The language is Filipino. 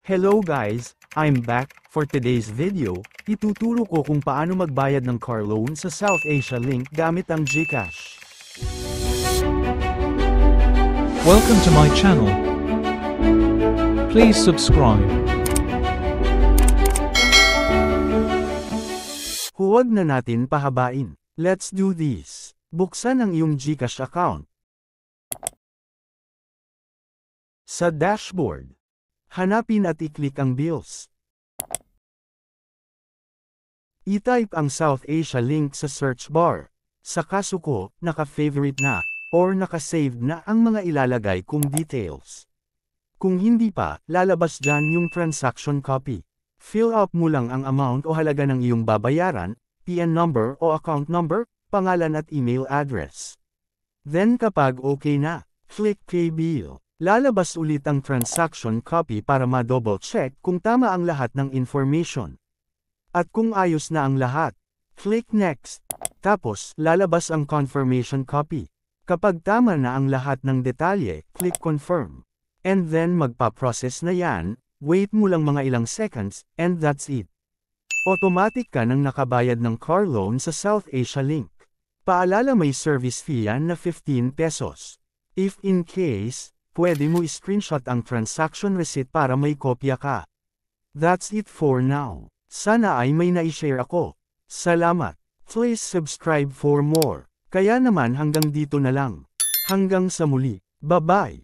Hello guys, I'm back. For today's video, ituturo ko kung paano magbayad ng car loan sa South Asia Link gamit ang GCash. Welcome to my channel. Please subscribe. Huwag na natin pahabain. Let's do this. Buksan ang iyong GCash account. Sa dashboard, hanapin at i-click ang bills. I-type ang South Asia Link sa search bar. Sa kaso ko, naka-favorite na, or naka-saved na ang mga ilalagay kong details. Kung hindi pa, lalabas dyan yung transaction copy. Fill up mo lang ang amount o halaga ng iyong babayaran, PN number o account number, pangalan at email address. Then kapag okay na, click Pay Bill. Lalabas ulit ang transaction copy para ma-double check kung tama ang lahat ng information. At kung ayos na ang lahat, click Next. Tapos, lalabas ang confirmation copy. Kapag tama na ang lahat ng detalye, click Confirm. And then magpa-process na yan, wait mo lang mga ilang seconds, and that's it. Automatic ka nang nakabayad ng car loan sa South Asia Link. Paalala, may service fee yan na 15 pesos. If in case, pwede mo i-screenshot ang transaction receipt para may kopya ka. That's it for now. Sana ay may na-share ako. Salamat. Please subscribe for more. Kaya naman hanggang dito na lang. Hanggang sa muli. Bye-bye.